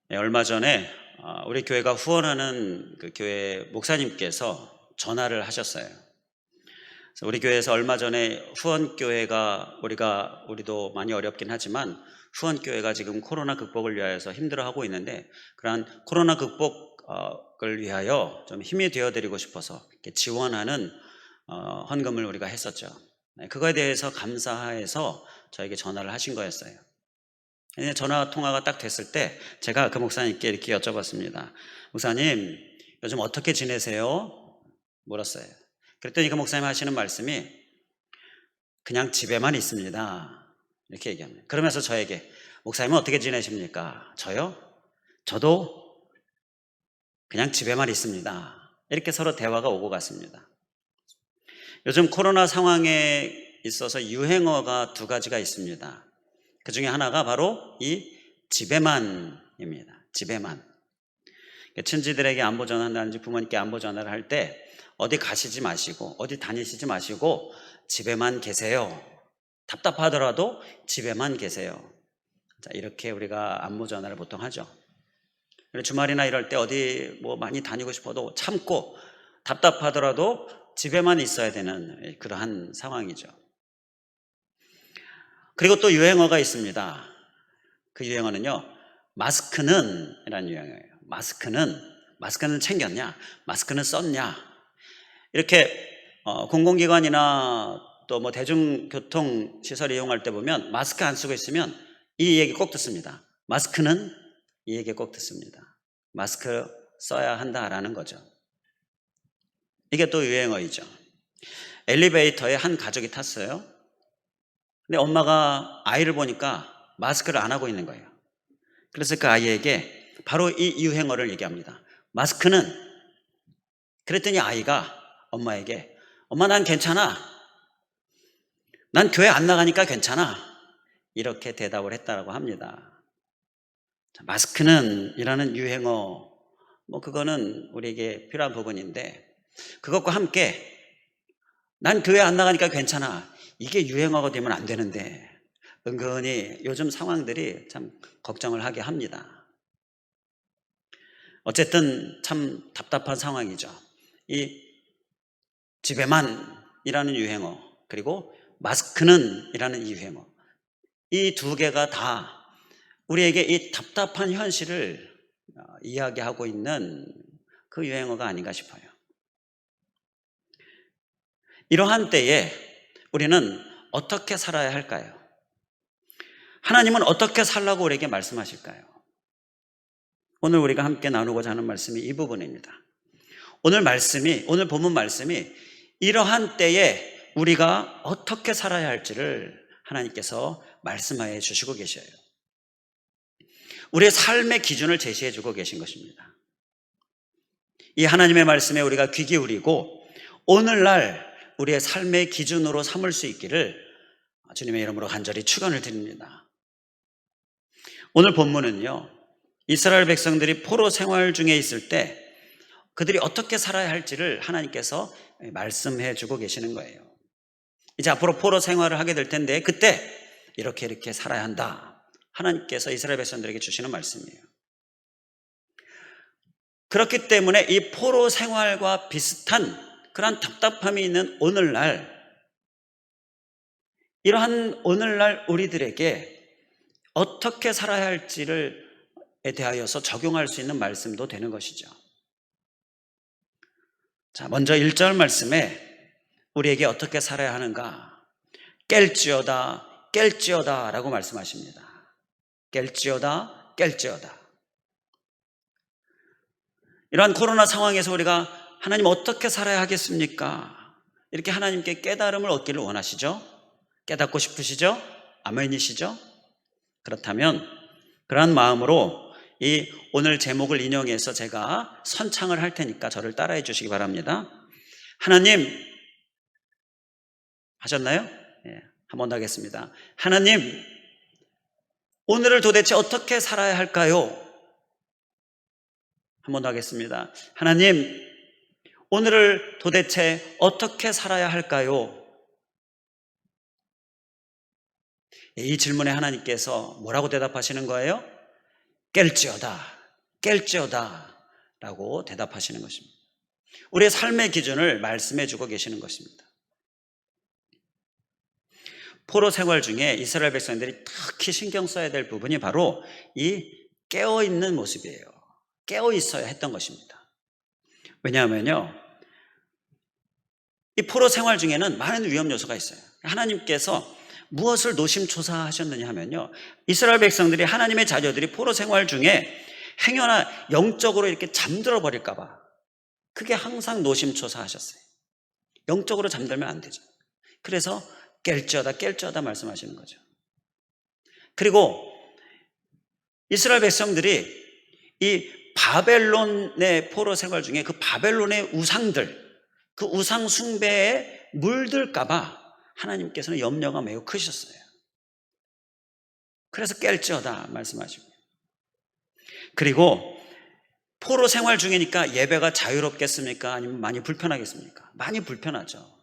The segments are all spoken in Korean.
얼마 전에 우리 교회가 후원하는 그 교회 목사님께서 전화를 하셨어요. 그래서 우리 교회에서 얼마 전에 후원 교회가 우리도 많이 어렵긴 하지만 후원 교회가 지금 코로나 극복을 위하여서 힘들어하고 있는데, 그러한 코로나 극복을 위하여 좀 힘이 되어드리고 싶어서 이렇게 지원하는 헌금을 우리가 했었죠. 그거에 대해서 감사해서 저에게 전화를 하신 거였어요. 전화 통화가 딱 됐을 때 제가 그 목사님께 이렇게 여쭤봤습니다. 목사님, 요즘 어떻게 지내세요? 물었어요. 그랬더니 그 목사님 하시는 말씀이 그냥 집에만 있습니다, 이렇게 얘기합니다. 그러면서 저에게 목사님은 어떻게 지내십니까? 저요? 저도 그냥 집에만 있습니다. 이렇게 서로 대화가 오고 갔습니다. 요즘 코로나 상황에 있어서 유행어가 두 가지가 있습니다. 그 중에 하나가 바로 이 집에만입니다. 집에만. 친지들에게 안부 전화한다든지 부모님께 안부 전화를 할 때 어디 가시지 마시고 어디 다니시지 마시고 집에만 계세요. 답답하더라도 집에만 계세요. 자, 이렇게 우리가 안부 전화를 보통 하죠. 주말이나 이럴 때 어디 많이 다니고 싶어도 참고 답답하더라도 집에만 있어야 되는 그러한 상황이죠. 그리고 또 유행어가 있습니다. 그 유행어는요, 마스크는 이라는 유행어예요. 마스크는 챙겼냐? 마스크는 썼냐? 이렇게 공공기관이나 또 대중교통 시설 이용할 때 보면 마스크 안 쓰고 있으면 이 얘기 꼭 듣습니다. 마스크는 이 얘기 꼭 듣습니다. 마스크 써야 한다라는 거죠. 이게 또 유행어이죠. 엘리베이터에 한 가족이 탔어요. 근데 엄마가 아이를 보니까 마스크를 안 하고 있는 거예요. 그래서 그 아이에게 바로 이 유행어를 얘기합니다. 마스크는. 그랬더니 아이가 엄마에게 엄마, 난 괜찮아. 난 교회 안 나가니까 괜찮아. 이렇게 대답을 했다고 합니다. 마스크는 이라는 유행어, 그거는 우리에게 필요한 부분인데, 그것과 함께 난 교회 안 나가니까 괜찮아, 이게 유행어가 되면 안 되는데 은근히 요즘 상황들이 참 걱정을 하게 합니다. 어쨌든 참 답답한 상황이죠. 이 집에만 이라는 유행어, 그리고 마스크는 이라는 유행어, 이 두 개가 다 우리에게 이 답답한 현실을 이야기하고 있는 그 유행어가 아닌가 싶어요. 이러한 때에 우리는 어떻게 살아야 할까요? 하나님은 어떻게 살라고 우리에게 말씀하실까요? 오늘 우리가 함께 나누고자 하는 말씀이 이 부분입니다. 오늘 본문 말씀이 이러한 때에 우리가 어떻게 살아야 할지를 하나님께서 말씀하여 주시고 계셔요. 우리의 삶의 기준을 제시해 주고 계신 것입니다. 이 하나님의 말씀에 우리가 귀 기울이고 오늘날 우리의 삶의 기준으로 삼을 수 있기를 주님의 이름으로 간절히 축원을 드립니다. 오늘 본문은요, 이스라엘 백성들이 포로 생활 중에 있을 때 그들이 어떻게 살아야 할지를 하나님께서 말씀해 주고 계시는 거예요. 이제 앞으로 포로 생활을 하게 될 텐데 그때 이렇게 살아야 한다, 하나님께서 이스라엘 백성들에게 주시는 말씀이에요. 그렇기 때문에 이 포로 생활과 비슷한 그런 답답함이 있는 오늘날, 이러한 오늘날 우리들에게 어떻게 살아야 할지를 대하여서 적용할 수 있는 말씀도 되는 것이죠. 자, 먼저 1절 말씀에 우리에게 어떻게 살아야 하는가? 깰지어다 라고 말씀하십니다. 깰지어다. 이러한 코로나 상황에서 우리가 하나님 어떻게 살아야 하겠습니까? 이렇게 하나님께 깨달음을 얻기를 원하시죠? 깨닫고 싶으시죠? 아멘이시죠? 그렇다면 그러한 마음으로 이 오늘 제목을 인용해서 제가 선창을 할 테니까 저를 따라해 주시기 바랍니다. 하나님, 하셨나요? 네, 한 번 더 하겠습니다. 하나님, 오늘을 도대체 어떻게 살아야 할까요? 한 번 더 하겠습니다. 하나님, 오늘을 도대체 어떻게 살아야 할까요? 이 질문에 하나님께서 뭐라고 대답하시는 거예요? 깰지어다. 깰지어다 라고 대답하시는 것입니다. 우리의 삶의 기준을 말씀해 주고 계시는 것입니다. 포로 생활 중에 이스라엘 백성들이 특히 신경 써야 될 부분이 바로 이 깨어있는 모습이에요. 깨어 있어야 했던 것입니다. 왜냐하면요, 이 포로 생활 중에는 많은 위험 요소가 있어요. 하나님께서 무엇을 노심초사하셨느냐 하면요, 이스라엘 백성들이, 하나님의 자녀들이 포로 생활 중에 행여나 영적으로 이렇게 잠들어 버릴까 봐 그게 항상 노심초사하셨어요. 영적으로 잠들면 안 되죠. 그래서 깰지어다 말씀하시는 거죠. 그리고 이스라엘 백성들이 이 바벨론의 포로 생활 중에 그 바벨론의 우상들, 그 우상 숭배에 물들까 봐 하나님께서는 염려가 매우 크셨어요. 그래서 깰지어다 말씀하시고, 그리고 포로 생활 중이니까 예배가 자유롭겠습니까? 아니면 많이 불편하겠습니까? 많이 불편하죠.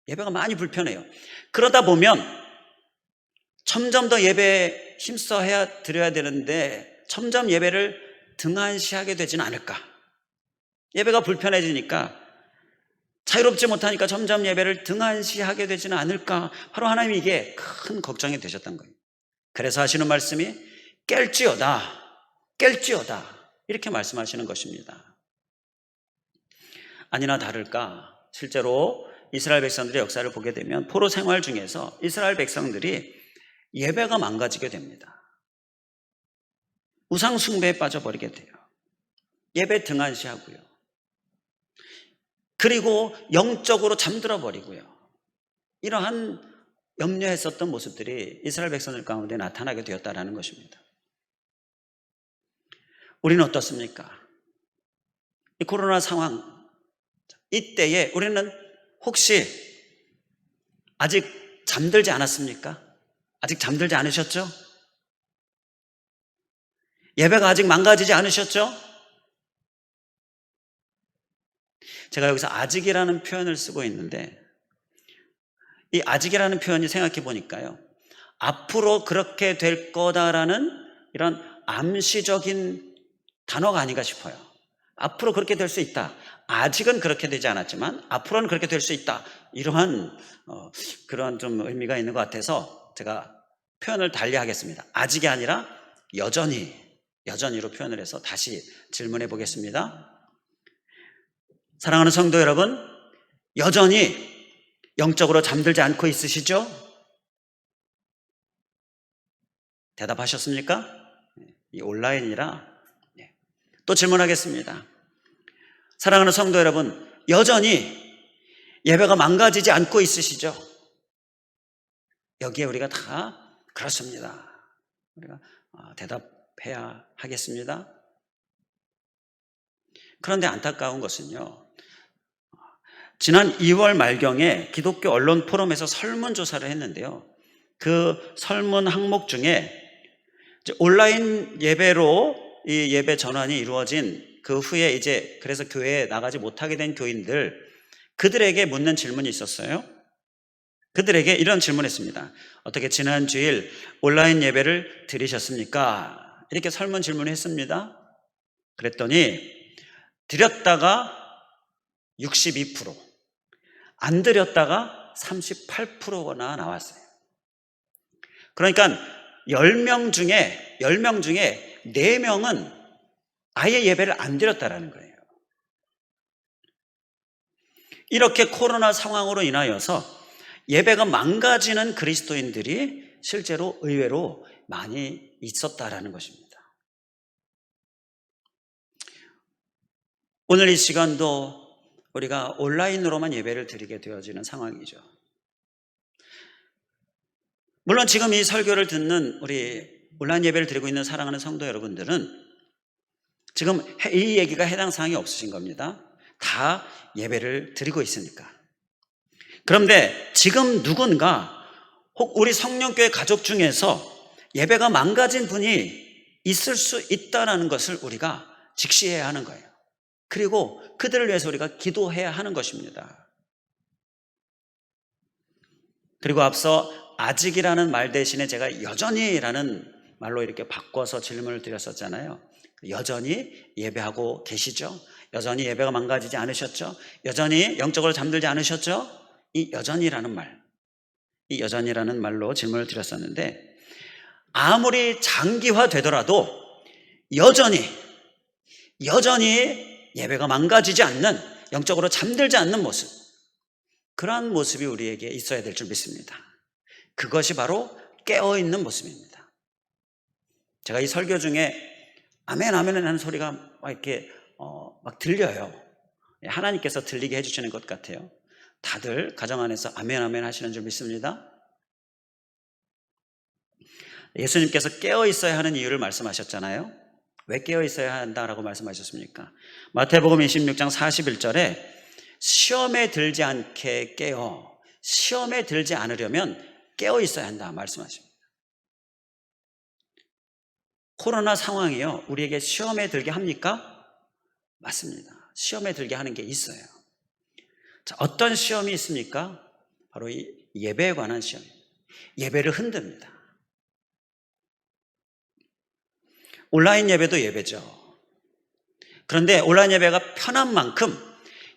예배가 많이 불편해요. 그러다 보면 점점 더 예배에 힘써 드려야 되는데 점점 예배를 등한시하게 되지는 않을까. 예배가 불편해지니까, 자유롭지 못하니까 점점 예배를 등한시하게 되지는 않을까. 바로 하나님이 이게 큰 걱정이 되셨던 거예요. 그래서 하시는 말씀이 깰지어다 이렇게 말씀하시는 것입니다. 아니나 다를까, 실제로 이스라엘 백성들의 역사를 보게 되면 포로 생활 중에서 이스라엘 백성들이 예배가 망가지게 됩니다. 우상 숭배에 빠져버리게 돼요. 예배 등한시하고요. 그리고 영적으로 잠들어 버리고요. 이러한 염려했었던 모습들이 이스라엘 백성들 가운데 나타나게 되었다는 것입니다. 우리는 어떻습니까? 이 코로나 상황, 이때에 우리는 혹시 아직 잠들지 않았습니까? 아직 잠들지 않으셨죠? 예배가 아직 망가지지 않으셨죠? 제가 여기서 아직이라는 표현을 쓰고 있는데, 이 아직이라는 표현이 생각해 보니까요, 앞으로 그렇게 될 거다라는 이런 암시적인 단어가 아닌가 싶어요. 앞으로 그렇게 될 수 있다. 아직은 그렇게 되지 않았지만 앞으로는 그렇게 될 수 있다. 이러한 그런 좀 의미가 있는 것 같아서 제가 표현을 달리 하겠습니다. 아직이 아니라 여전히로 표현을 해서 다시 질문해 보겠습니다. 사랑하는 성도 여러분, 여전히 영적으로 잠들지 않고 있으시죠? 대답하셨습니까? 이 온라인이라. 또 질문하겠습니다. 사랑하는 성도 여러분, 여전히 예배가 망가지지 않고 있으시죠? 여기에 우리가 다 그렇습니다. 우리가 대답해야 하겠습니다. 그런데 안타까운 것은요, 지난 2월 말경에 기독교 언론 포럼에서 설문조사를 했는데요, 그 설문 항목 중에 온라인 예배로 이 예배 전환이 이루어진 그 후에 이제 그래서 교회에 나가지 못하게 된 교인들, 그들에게 묻는 질문이 있었어요. 그들에게 이런 질문했습니다. 어떻게 지난 주일 온라인 예배를 드리셨습니까? 이렇게 설문 질문을 했습니다. 그랬더니 드렸다가 62%, 안 드렸다가 38%나 나왔어요. 그러니까 10명 중에 4명은 아예 예배를 안 드렸다라는 거예요. 이렇게 코로나 상황으로 인하여서 예배가 망가지는 그리스도인들이 실제로 의외로 많이 있었다라는 것입니다. 오늘 이 시간도 우리가 온라인으로만 예배를 드리게 되어지는 상황이죠. 물론 지금 이 설교를 듣는 우리 온라인 예배를 드리고 있는 사랑하는 성도 여러분들은 지금 이 얘기가 해당 사항이 없으신 겁니다. 다 예배를 드리고 있으니까. 그런데 지금 누군가 혹 우리 성령교회 가족 중에서 예배가 망가진 분이 있을 수 있다는 것을 우리가 직시해야 하는 거예요. 그리고 그들을 위해서 우리가 기도해야 하는 것입니다. 그리고 앞서 아직이라는 말 대신에 제가 여전히라는 말로 이렇게 바꿔서 질문을 드렸었잖아요. 여전히 예배하고 계시죠? 여전히 예배가 망가지지 않으셨죠? 여전히 영적으로 잠들지 않으셨죠? 이 여전히라는 말, 이 여전히라는 말로 질문을 드렸었는데, 아무리 장기화되더라도 여전히 예배가 망가지지 않는, 영적으로 잠들지 않는 모습, 그러한 모습이 우리에게 있어야 될 줄 믿습니다. 그것이 바로 깨어있는 모습입니다. 제가 이 설교 중에 아멘 아멘 하는 소리가 막 이렇게 막 들려요. 하나님께서 들리게 해주시는 것 같아요. 다들 가정 안에서 아멘 아멘 하시는 줄 믿습니다. 예수님께서 깨어 있어야 하는 이유를 말씀하셨잖아요. 왜 깨어 있어야 한다라고 말씀하셨습니까? 마태복음 26장 41절에 시험에 들지 않게 깨어, 시험에 들지 않으려면 깨어 있어야 한다 말씀하십니다. 코로나 상황이요, 우리에게 시험에 들게 합니까? 맞습니다. 시험에 들게 하는 게 있어요. 자, 어떤 시험이 있습니까? 바로 이 예배에 관한 시험입니다. 예배를 흔듭니다. 온라인 예배도 예배죠. 그런데 온라인 예배가 편한 만큼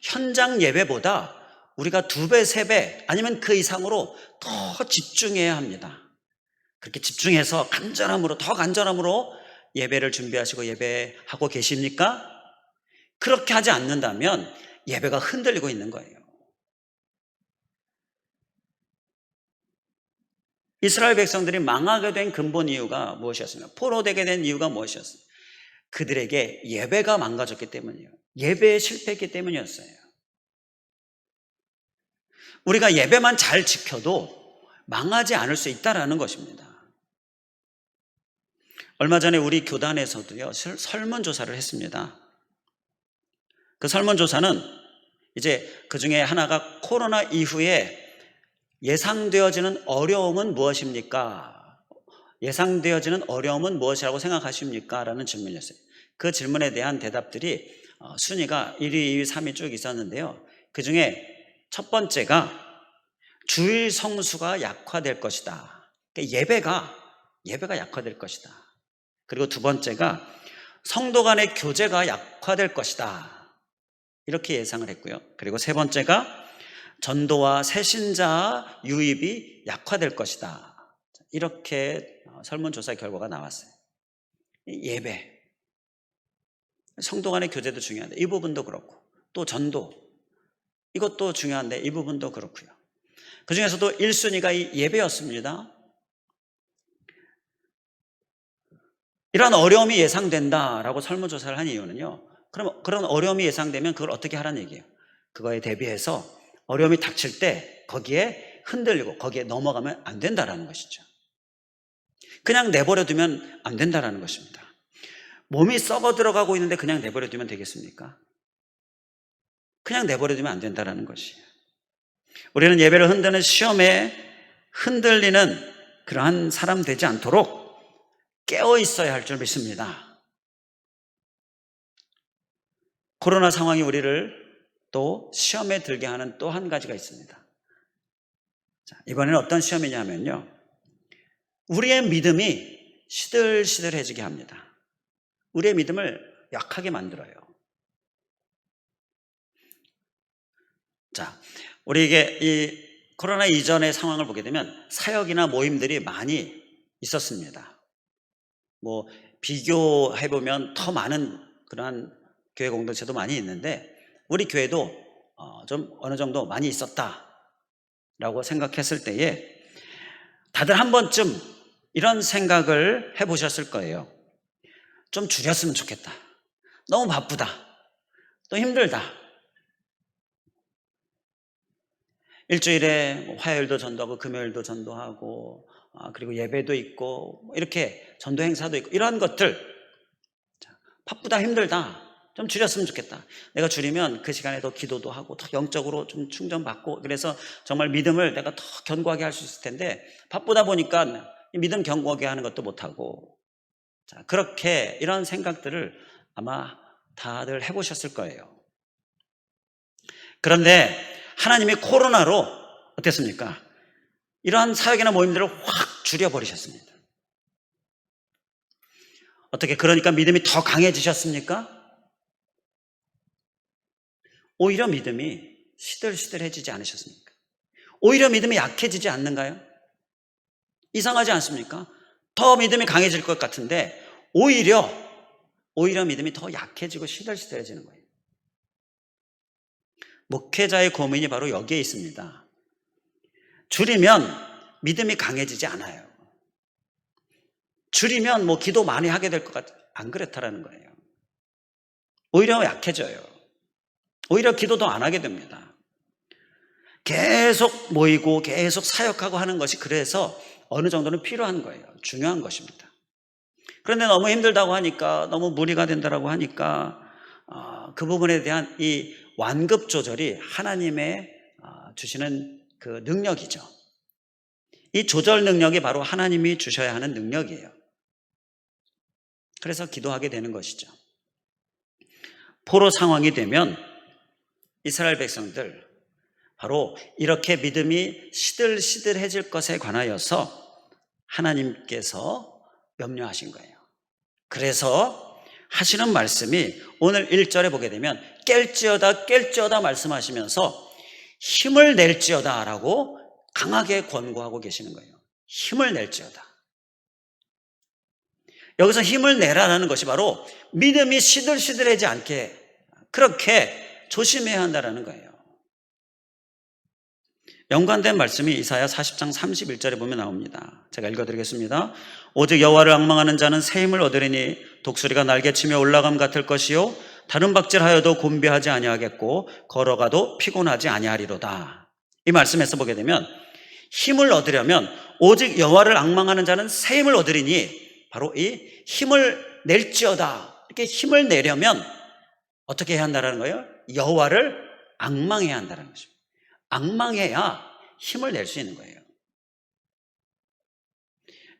현장 예배보다 우리가 2배, 3배 아니면 그 이상으로 더 집중해야 합니다. 그렇게 집중해서 더 간절함으로 예배를 준비하시고 예배하고 계십니까? 그렇게 하지 않는다면 예배가 흔들리고 있는 거예요. 이스라엘 백성들이 망하게 된 근본 이유가 무엇이었습니까? 포로되게 된 이유가 무엇이었습니까? 그들에게 예배가 망가졌기 때문이에요. 예배에 실패했기 때문이었어요. 우리가 예배만 잘 지켜도 망하지 않을 수 있다는 것입니다. 얼마 전에 우리 교단에서도요, 설문조사를 했습니다. 그 설문조사는 이제 그 중에 하나가 코로나 이후에 예상되어지는 어려움은 무엇입니까? 예상되어지는 어려움은 무엇이라고 생각하십니까? 라는 질문이었어요. 그 질문에 대한 대답들이 순위가 1위, 2위, 3위 쭉 있었는데요. 그 중에 첫 번째가 주일 성수가 약화될 것이다. 그러니까 예배가 약화될 것이다. 그리고 두 번째가 성도 간의 교제가 약화될 것이다. 이렇게 예상을 했고요. 그리고 세 번째가 전도와 새신자 유입이 약화될 것이다. 이렇게 설문조사 결과가 나왔어요. 예배, 성도 간의 교제도 중요한데 이 부분도 그렇고, 또 전도, 이것도 중요한데 이 부분도 그렇고요. 그 중에서도 1순위가 이 예배였습니다. 이러한 어려움이 예상된다라고 설문조사를 한 이유는요, 그런 어려움이 예상되면 그걸 어떻게 하라는 얘기예요. 그거에 대비해서 어려움이 닥칠 때 거기에 흔들리고 거기에 넘어가면 안 된다라는 것이죠. 그냥 내버려 두면 안 된다라는 것입니다. 몸이 썩어 들어가고 있는데 그냥 내버려 두면 되겠습니까? 그냥 내버려 두면 안 된다라는 것이에요. 우리는 예배를 흔드는 시험에 흔들리는 그러한 사람 되지 않도록 깨어 있어야 할 줄 믿습니다. 코로나 상황이 우리를 또 시험에 들게 하는 또 한 가지가 있습니다. 자, 이번에는 어떤 시험이냐면요, 우리의 믿음이 시들시들해지게 합니다. 우리의 믿음을 약하게 만들어요. 자, 우리에게 이 코로나 이전의 상황을 보게 되면 사역이나 모임들이 많이 있었습니다. 뭐 비교해보면 더 많은 그러한 교회 공동체도 많이 있는데 우리 교회도 좀 어느 정도 많이 있었다라고 생각했을 때에 다들 한 번쯤 이런 생각을 해보셨을 거예요. 좀 줄였으면 좋겠다. 너무 바쁘다. 또 힘들다. 일주일에 화요일도 전도하고 금요일도 전도하고 그리고 예배도 있고 이렇게 전도 행사도 있고 이러한 것들, 바쁘다, 힘들다, 좀 줄였으면 좋겠다. 내가 줄이면 그 시간에 더 기도도 하고 더 영적으로 좀 충전받고, 그래서 정말 믿음을 내가 더 견고하게 할 수 있을 텐데 바쁘다 보니까 믿음 견고하게 하는 것도 못하고, 자, 그렇게 이런 생각들을 아마 다들 해보셨을 거예요. 그런데 하나님이 코로나로 어땠습니까? 이러한 사역이나 모임들을 확 줄여버리셨습니다. 어떻게 그러니까 믿음이 더 강해지셨습니까? 오히려 믿음이 시들시들해지지 않으셨습니까? 오히려 믿음이 약해지지 않는가요? 이상하지 않습니까? 더 믿음이 강해질 것 같은데 오히려 믿음이 더 약해지고 시들시들해지는 거예요. 목회자의 고민이 바로 여기에 있습니다. 줄이면 믿음이 강해지지 않아요. 줄이면 뭐 기도 많이 하게 될 것 같아요. 안 그렇다라는 거예요. 오히려 약해져요. 오히려 기도도 안 하게 됩니다. 계속 모이고 계속 사역하고 하는 것이 그래서 어느 정도는 필요한 거예요. 중요한 것입니다. 그런데 너무 힘들다고 하니까, 너무 무리가 된다고 하니까 그 부분에 대한 이 완급 조절이 하나님의 주시는 그 능력이죠. 이 조절 능력이 바로 하나님이 주셔야 하는 능력이에요. 그래서 기도하게 되는 것이죠. 포로 상황이 되면 이스라엘 백성들 바로 이렇게 믿음이 시들시들해질 것에 관하여서 하나님께서 염려하신 거예요. 그래서 하시는 말씀이 오늘 1절에 보게 되면 깰지어다 말씀하시면서 힘을 낼지어다 라고 강하게 권고하고 계시는 거예요. 힘을 낼지어다. 여기서 힘을 내라라는 것이 바로 믿음이 시들시들하지 않게 그렇게 조심해야 한다는 거예요. 연관된 말씀이 이사야 40장 31절에 보면 나옵니다. 제가 읽어드리겠습니다. 오직 여호와를 앙망하는 자는 새 힘을 얻으리니 독수리가 날개치며 올라감 같을 것이요 다른 박질하여도 곤비하지 아니하겠고 걸어가도 피곤하지 아니하리로다. 이 말씀에서 보게 되면 힘을 얻으려면 오직 여호와를 앙망하는 자는 새 힘을 얻으리니 바로 이 힘을 낼지어다. 이렇게 힘을 내려면 어떻게 해야 한다는 거예요? 여호와를 앙망해야 한다는 것입니다. 앙망해야 힘을 낼 수 있는 거예요.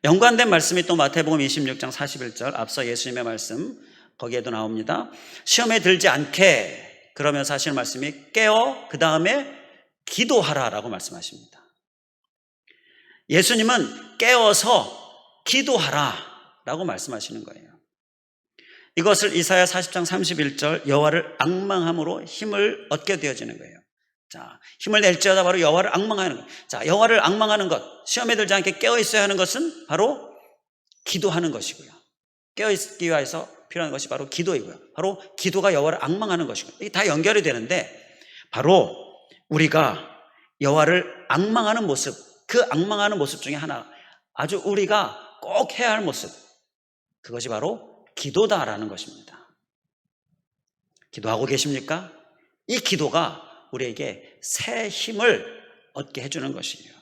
연관된 말씀이 또 마태복음 26장 41절 앞서 예수님의 말씀 거기에도 나옵니다. 시험에 들지 않게 그러면서 하시는 말씀이 깨어 그 다음에 기도하라라고 말씀하십니다. 예수님은 깨어서 기도하라라고 말씀하시는 거예요. 이것을 이사야 40장 31절 여호와를 앙망함으로 힘을 얻게 되어지는 거예요. 자, 힘을 낼지어다 바로 여호와를 앙망하는 것. 자, 여호와를 앙망하는 것, 시험에 들지 않게 깨어 있어야 하는 것은 바로 기도하는 것이고요. 깨어 있기 위해서 필요한 것이 바로 기도이고요. 바로 기도가 여호와를 앙망하는 것이고요. 이게 다 연결이 되는데 바로 우리가 여호와를 앙망하는 모습, 그 앙망하는 모습 중에 하나, 아주 우리가 꼭 해야 할 모습, 그것이 바로 기도다라는 것입니다. 기도하고 계십니까? 이 기도가 우리에게 새 힘을 얻게 해주는 것이에요.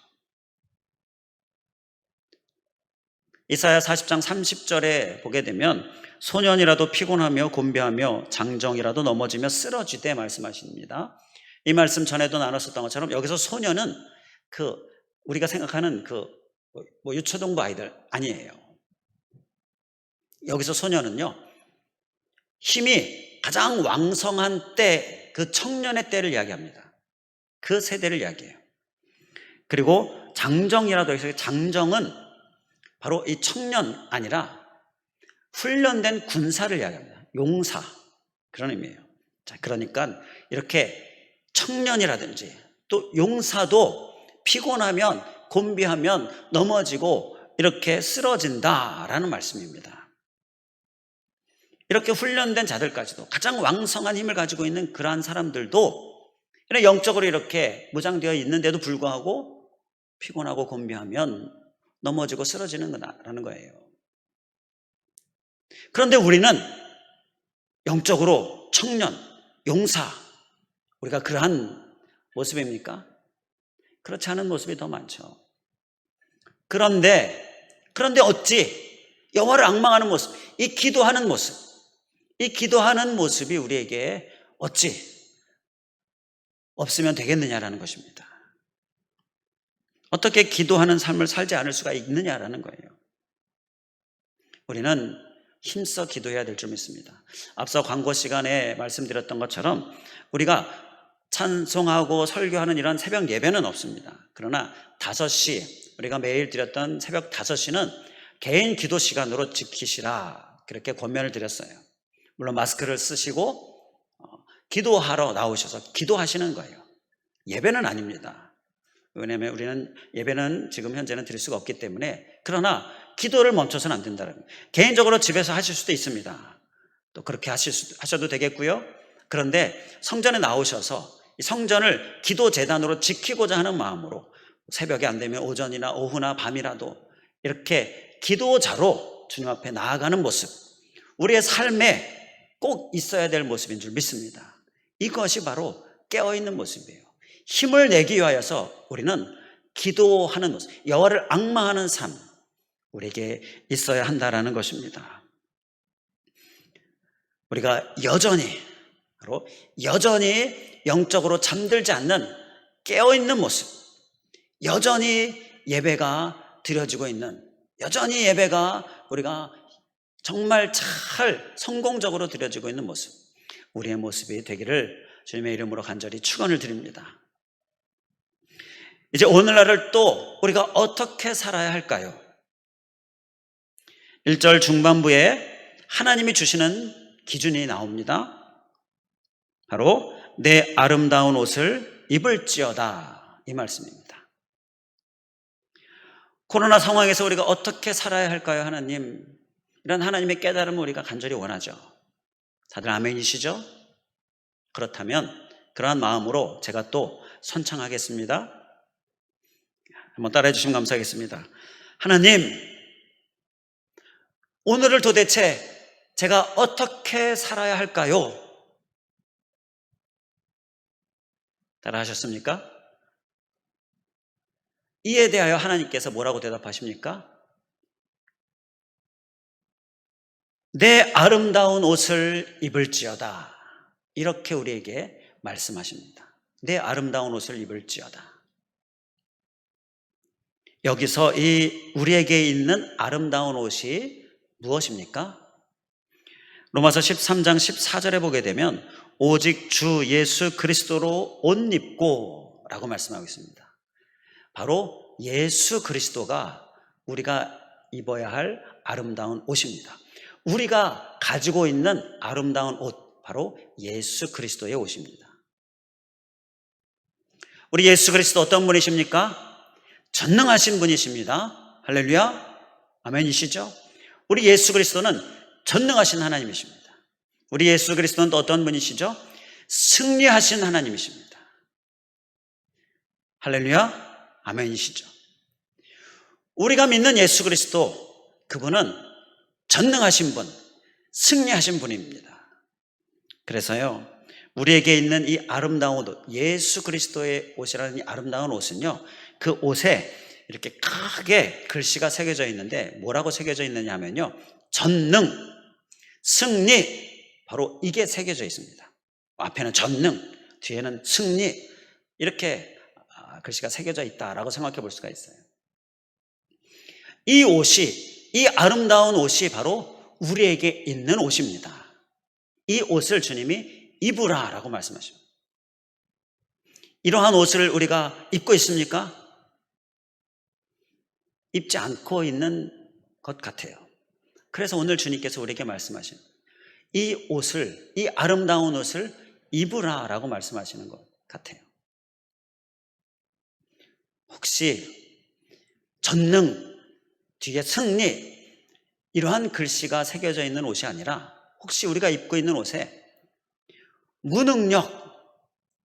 이사야 40장 30절에 보게 되면 소년이라도 피곤하며 곤비하며 장정이라도 넘어지며 쓰러지되 말씀하십니다. 이 말씀 전에도 나눴었던 것처럼 여기서 소년은 우리가 생각하는 유초등부 아이들 아니에요. 여기서 소년은요, 힘이 가장 왕성한 때, 그 청년의 때를 이야기합니다. 그 세대를 이야기해요. 그리고 장정이라도 해서 장정은 바로 이 청년 아니라 훈련된 군사를 이야기합니다. 용사, 그런 의미예요. 자, 그러니까 이렇게 청년이라든지 또 용사도 피곤하면 곤비하면 넘어지고 이렇게 쓰러진다라는 말씀입니다. 이렇게 훈련된 자들까지도 가장 왕성한 힘을 가지고 있는 그러한 사람들도 영적으로 이렇게 무장되어 있는데도 불구하고 피곤하고 곤비하면 넘어지고 쓰러지는 거다라는 거예요. 그런데 우리는 영적으로 청년, 용사, 우리가 그러한 모습입니까? 그렇지 않은 모습이 더 많죠. 그런데 어찌 여호와를 앙망하는 모습, 이 기도하는 모습이 우리에게 어찌 없으면 되겠느냐라는 것입니다. 어떻게 기도하는 삶을 살지 않을 수가 있느냐라는 거예요. 우리는 힘써 기도해야 될 줄 믿습니다. 앞서 광고 시간에 말씀드렸던 것처럼 우리가 찬송하고 설교하는 이런 새벽 예배는 없습니다. 그러나 5시, 우리가 매일 드렸던 새벽 5시는 개인 기도 시간으로 지키시라 그렇게 권면을 드렸어요. 물론 마스크를 쓰시고 기도하러 나오셔서 기도하시는 거예요. 예배는 아닙니다. 왜냐하면 우리는 예배는 지금 현재는 드릴 수가 없기 때문에. 그러나 기도를 멈춰서는 안 된다는 거예요. 개인적으로 집에서 하실 수도 있습니다. 또 그렇게 하셔도 되겠고요. 그런데 성전에 나오셔서 이 성전을 기도재단으로 지키고자 하는 마음으로 새벽에 안 되면 오전이나 오후나 밤이라도 이렇게 기도자로 주님 앞에 나아가는 모습, 우리의 삶에 꼭 있어야 될 모습인 줄 믿습니다. 이것이 바로 깨어있는 모습이에요. 힘을 내기 위하여서 우리는 기도하는 모습, 여호와를 앙망하는 삶, 우리에게 있어야 한다라는 것입니다. 우리가 여전히 영적으로 잠들지 않는 깨어있는 모습, 여전히 예배가 드려지고 있는, 여전히 예배가 우리가 정말 잘 성공적으로 드려지고 있는 모습, 우리의 모습이 되기를 주님의 이름으로 간절히 축원을 드립니다. 이제 오늘날을 또 우리가 어떻게 살아야 할까요? 1절 중반부에 하나님이 주시는 기준이 나옵니다. 바로 내 아름다운 옷을 입을지어다, 이 말씀입니다. 코로나 상황에서 우리가 어떻게 살아야 할까요, 하나님? 이런 하나님의 깨달음을 우리가 간절히 원하죠. 다들 아멘이시죠? 그렇다면 그러한 마음으로 제가 또 선창하겠습니다. 한번 따라해 주시면 감사하겠습니다. 하나님, 오늘을 도대체 제가 어떻게 살아야 할까요? 따라하셨습니까? 이에 대하여 하나님께서 뭐라고 대답하십니까? 내 아름다운 옷을 입을지어다, 이렇게 우리에게 말씀하십니다. 내 아름다운 옷을 입을지어다. 여기서 이 우리에게 있는 아름다운 옷이 무엇입니까? 로마서 13장 14절에 보게 되면 오직 주 예수 그리스도로 옷 입고 라고 말씀하고 있습니다. 바로 예수 그리스도가 우리가 입어야 할 아름다운 옷입니다. 우리가 가지고 있는 아름다운 옷, 바로 예수 그리스도의 옷입니다. 우리 예수 그리스도 어떤 분이십니까? 전능하신 분이십니다. 할렐루야, 아멘이시죠? 우리 예수 그리스도는 전능하신 하나님이십니다. 우리 예수 그리스도는 또 어떤 분이시죠? 승리하신 하나님이십니다. 할렐루야, 아멘이시죠? 우리가 믿는 예수 그리스도, 그분은 전능하신 분, 승리하신 분입니다. 그래서요, 우리에게 있는 이 아름다운 옷, 예수 그리스도의 옷이라는 이 아름다운 옷은요, 그 옷에 이렇게 크게 글씨가 새겨져 있는데 뭐라고 새겨져 있느냐 하면요, 전능, 승리, 바로 이게 새겨져 있습니다. 앞에는 전능, 뒤에는 승리, 이렇게 글씨가 새겨져 있다라고 생각해 볼 수가 있어요. 이 옷이, 이 아름다운 옷이 바로 우리에게 있는 옷입니다. 이 옷을 주님이 입으라라고 말씀하십니다. 이러한 옷을 우리가 입고 있습니까? 입지 않고 있는 것 같아요. 그래서 오늘 주님께서 우리에게 말씀하신 이 옷을, 이 아름다운 옷을 입으라라고 말씀하시는 것 같아요. 혹시 전능, 뒤에 승리, 이러한 글씨가 새겨져 있는 옷이 아니라 혹시 우리가 입고 있는 옷에 무능력,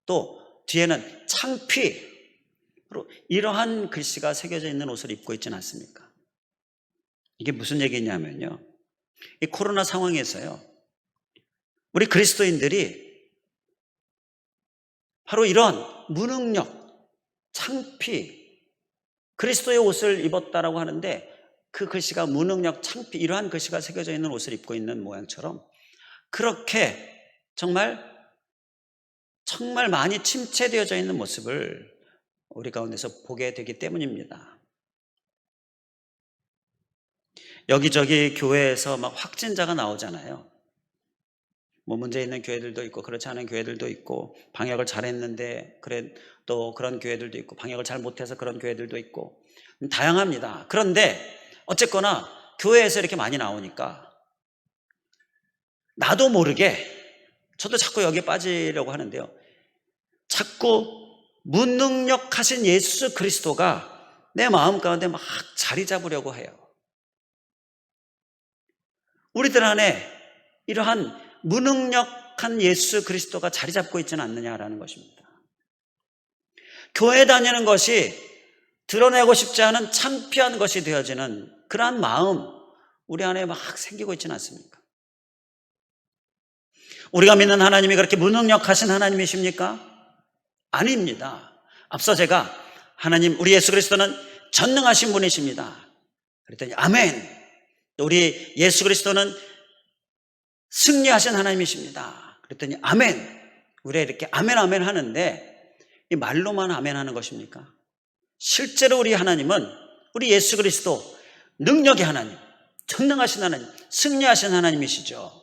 또 뒤에는 창피, 이러한 글씨가 새겨져 있는 옷을 입고 있지는 않습니까? 이게 무슨 얘기냐면요, 이 코로나 상황에서요, 우리 그리스도인들이 바로 이런 무능력, 창피, 그리스도의 옷을 입었다라고 하는데 그 글씨가 무능력, 창피, 이러한 글씨가 새겨져 있는 옷을 입고 있는 모양처럼 그렇게 정말 많이 침체되어져 있는 모습을 우리 가운데서 보게 되기 때문입니다. 여기저기 교회에서 막 확진자가 나오잖아요. 뭐 문제 있는 교회들도 있고 그렇지 않은 교회들도 있고, 방역을 잘했는데 또 그런 교회들도 있고, 방역을 잘 못해서 그런 교회들도 있고, 다양합니다. 그런데 어쨌거나 교회에서 이렇게 많이 나오니까 나도 모르게 저도 자꾸 여기에 빠지려고 하는데요, 자꾸 무능력하신 예수 그리스도가 내 마음 가운데 막 자리 잡으려고 해요. 우리들 안에 이러한 무능력한 예수 그리스도가 자리 잡고 있지는 않느냐라는 것입니다. 교회 다니는 것이 드러내고 싶지 않은 창피한 것이 되어지는 그러한 마음 우리 안에 막 생기고 있지는 않습니까? 우리가 믿는 하나님이 그렇게 무능력하신 하나님이십니까? 아닙니다. 앞서 제가 하나님, 우리 예수 그리스도는 전능하신 분이십니다 그랬더니 아멘. 우리 예수 그리스도는 승리하신 하나님이십니다 그랬더니 아멘. 우리가 이렇게 아멘 아멘 하는데 이 말로만 아멘 하는 것입니까? 실제로 우리 하나님은, 우리 예수 그리스도 능력의 하나님, 전능하신 하나님, 승리하신 하나님이시죠.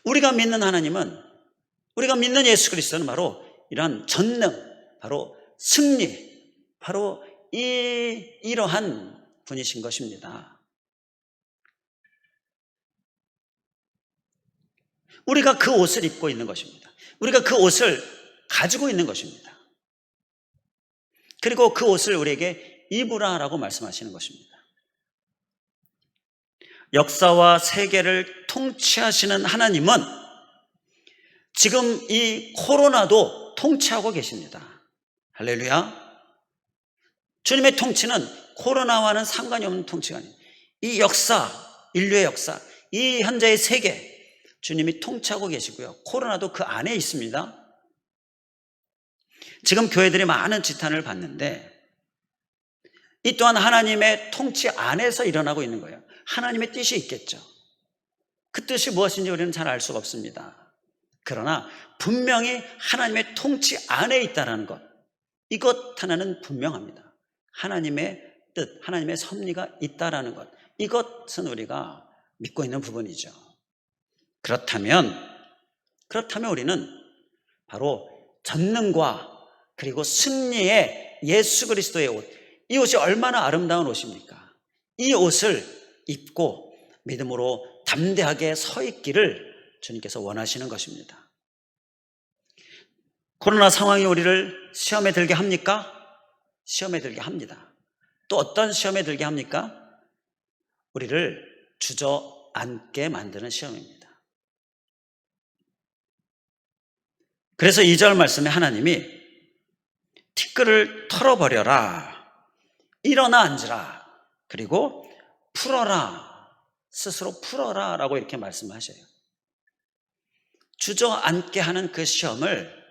우리가 믿는 하나님은, 우리가 믿는 예수 그리스도는 바로 이러한 전능, 바로 승리, 바로 이러한 분이신 것입니다. 우리가 그 옷을 입고 있는 것입니다. 우리가 그 옷을 가지고 있는 것입니다. 그리고 그 옷을 우리에게 입으라라고 말씀하시는 것입니다. 역사와 세계를 통치하시는 하나님은 지금 이 코로나도 통치하고 계십니다. 할렐루야. 주님의 통치는 코로나와는 상관이 없는 통치가 아니에요. 이 역사, 인류의 역사, 이 현재의 세계, 주님이 통치하고 계시고요, 코로나도 그 안에 있습니다. 지금 교회들이 많은 지탄을 받는데 이 또한 하나님의 통치 안에서 일어나고 있는 거예요. 하나님의 뜻이 있겠죠. 그 뜻이 무엇인지 우리는 잘 알 수가 없습니다. 그러나 분명히 하나님의 통치 안에 있다는 것, 이것 하나는 분명합니다. 하나님의 뜻, 하나님의 섭리가 있다는 것, 이것은 우리가 믿고 있는 부분이죠. 그렇다면 우리는 바로 전능과 그리고 승리의 예수 그리스도의 옷, 이 옷이 얼마나 아름다운 옷입니까? 이 옷을 입고 믿음으로 담대하게 서 있기를 주님께서 원하시는 것입니다. 코로나 상황이 우리를 시험에 들게 합니까? 시험에 들게 합니다. 또 어떤 시험에 들게 합니까? 우리를 주저앉게 만드는 시험입니다. 그래서 2절 말씀에 하나님이 티끌을 털어버려라, 일어나 앉으라, 그리고 풀어라, 스스로 풀어라 라고 이렇게 말씀하셔요. 주저앉게 하는 그 시험을,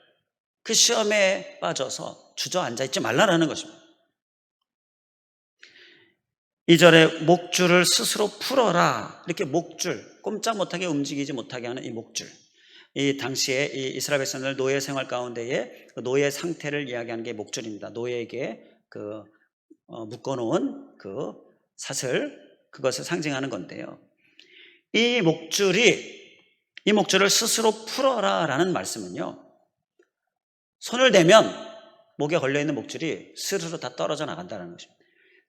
그 시험에 빠져서 주저앉아 있지 말라라는 것입니다. 2절에 목줄을 스스로 풀어라, 이렇게 목줄, 꼼짝 못하게 움직이지 못하게 하는 이 목줄, 이 당시에 이 이스라엘 백성들 노예 생활 가운데에 노예 상태를 이야기하는 게 목줄입니다. 노예에게 묶어놓은 그 사슬, 그것을 상징하는 건데요, 이 목줄을 스스로 풀어라 라는 말씀은요, 손을 대면 목에 걸려있는 목줄이 스르르 다 떨어져 나간다는 것입니다.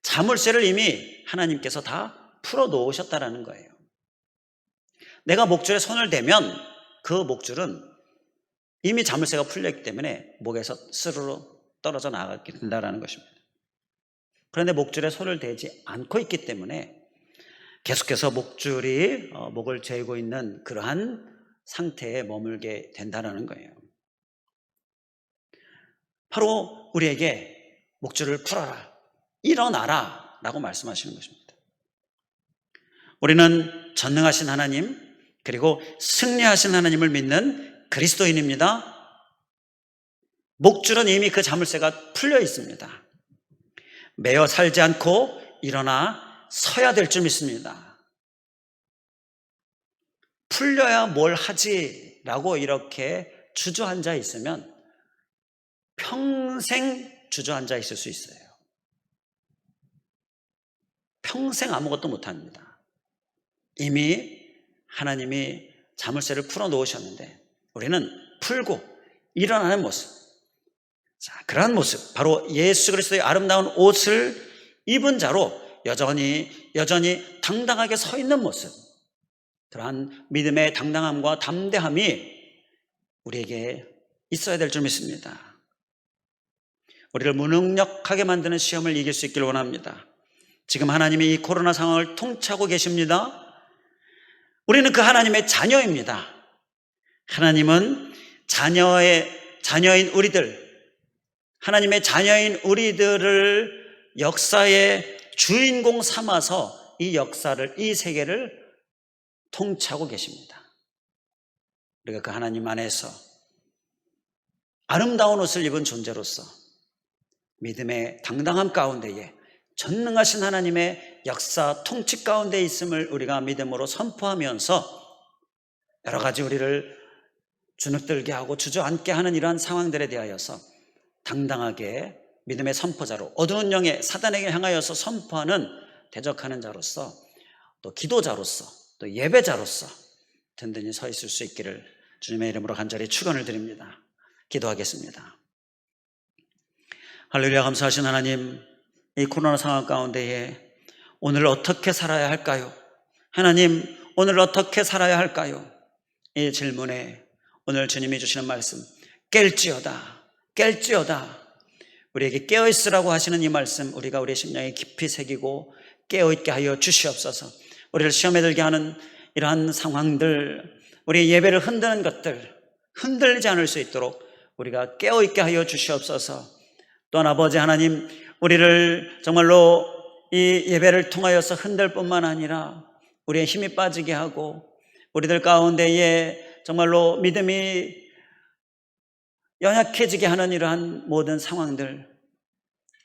자물쇠를 이미 하나님께서 다 풀어 놓으셨다라는 거예요. 내가 목줄에 손을 대면 그 목줄은 이미 자물쇠가 풀렸기 때문에 목에서 스르르 떨어져 나가게 된다는 것입니다. 그런데 목줄에 손을 대지 않고 있기 때문에 계속해서 목줄이 목을 죄고 있는 그러한 상태에 머물게 된다는 거예요. 바로 우리에게 목줄을 풀어라, 일어나라 라고 말씀하시는 것입니다. 우리는 전능하신 하나님, 그리고 승리하신 하나님을 믿는 그리스도인입니다. 목줄은 이미 그 자물쇠가 풀려 있습니다. 매어 살지 않고 일어나 서야 될 줄 믿습니다. 풀려야 뭘 하지 라고 이렇게 주저앉아 있으면 평생 주저앉아 있을 수 있어요. 평생 아무것도 못합니다. 이미 하나님이 자물쇠를 풀어 놓으셨는데 우리는 풀고 일어나는 모습, 자, 그러한 모습, 바로 예수 그리스도의 아름다운 옷을 입은 자로 여전히 당당하게 서 있는 모습, 그러한 믿음의 당당함과 담대함이 우리에게 있어야 될 줄 믿습니다. 우리를 무능력하게 만드는 시험을 이길 수 있기를 원합니다. 지금 하나님이 이 코로나 상황을 통치하고 계십니다. 우리는 그 하나님의 자녀입니다. 하나님은 자녀인 하나님의 자녀인 우리들을 역사의 주인공 삼아서 이 세계를 통치하고 계십니다. 우리가 그 하나님 안에서 아름다운 옷을 입은 존재로서 믿음의 당당함 가운데에 전능하신 하나님의 역사 통치 가운데 있음을 우리가 믿음으로 선포하면서 여러 가지 우리를 주눅들게 하고 주저앉게 하는 이러한 상황들에 대하여서 당당하게 믿음의 선포자로 어두운 영의 사단에게 향하여서 선포하는 대적하는 자로서 또 기도자로서 또 예배자로서 든든히 서 있을 수 있기를 주님의 이름으로 간절히 축원을 드립니다. 기도하겠습니다. 할렐루야. 감사하신 하나님, 이 코로나 상황 가운데에 오늘 어떻게 살아야 할까요? 하나님, 오늘 어떻게 살아야 할까요? 이 질문에 오늘 주님이 주시는 말씀, 깰지어다 우리에게 깨어있으라고 하시는 이 말씀, 우리가 우리의 심령에 깊이 새기고 깨어있게 하여 주시옵소서. 우리를 시험에 들게 하는 이러한 상황들, 우리의 예배를 흔드는 것들 흔들리지 않을 수 있도록 우리가 깨어있게 하여 주시옵소서. 또한 아버지 하나님, 우리를 정말로 이 예배를 통하여서 흔들 뿐만 아니라 우리의 힘이 빠지게 하고 우리들 가운데에 정말로 믿음이 연약해지게 하는 이러한 모든 상황들,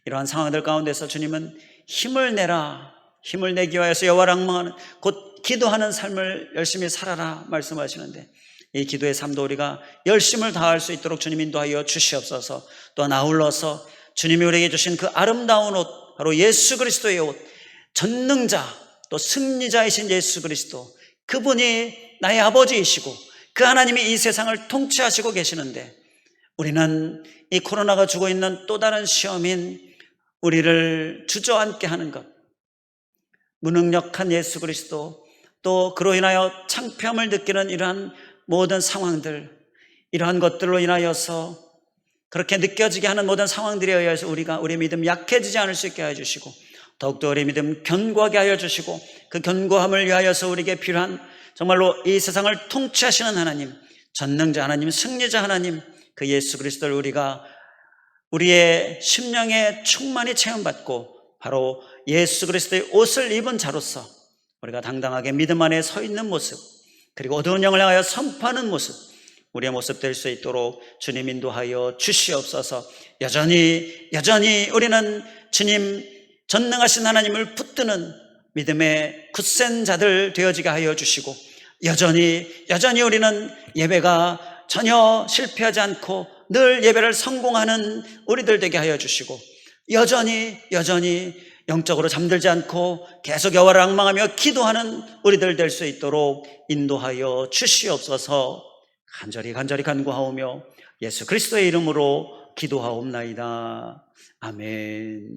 이러한 상황들 가운데서 주님은 힘을 내기 위하여서 여호와를 앙망하는 곧 기도하는 삶을 열심히 살아라 말씀하시는데, 이 기도의 삶도 우리가 열심을 다할 수 있도록 주님 인도하여 주시옵소서. 또한 아울러서 주님이 우리에게 주신 그 아름다운 옷, 바로 예수 그리스도의 옷, 전능자 또 승리자이신 예수 그리스도, 그분이 나의 아버지이시고 그 하나님이 이 세상을 통치하시고 계시는데, 우리는 이 코로나가 주고 있는 또 다른 시험인 우리를 주저앉게 하는 것, 무능력한 예수 그리스도, 또 그로 인하여 창피함을 느끼는 이러한 모든 상황들, 이러한 것들로 인하여서 그렇게 느껴지게 하는 모든 상황들에 의해서 우리가 우리의 믿음 약해지지 않을 수 있게 하여 주시고, 더욱더 우리의 믿음 견고하게 하여 주시고, 그 견고함을 위하여서 우리에게 필요한 정말로 이 세상을 통치하시는 하나님, 전능자 하나님, 승리자 하나님, 그 예수 그리스도를 우리가 우리의 심령에 충만히 체험받고 바로 예수 그리스도의 옷을 입은 자로서 우리가 당당하게 믿음 안에 서 있는 모습, 그리고 어두운 영을 향하여 선포하는 모습, 우리의 모습 될 수 있도록 주님 인도하여 주시옵소서. 여전히 우리는 주님 전능하신 하나님을 붙드는 믿음의 굳센 자들 되어지게 하여 주시고, 여전히 우리는 예배가 전혀 실패하지 않고 늘 예배를 성공하는 우리들 되게 하여 주시고, 여전히 영적으로 잠들지 않고 계속 여호와를 앙망하며 기도하는 우리들 될 수 있도록 인도하여 주시옵소서. 간절히 간구하오며 예수 그리스도의 이름으로 기도하옵나이다. 아멘.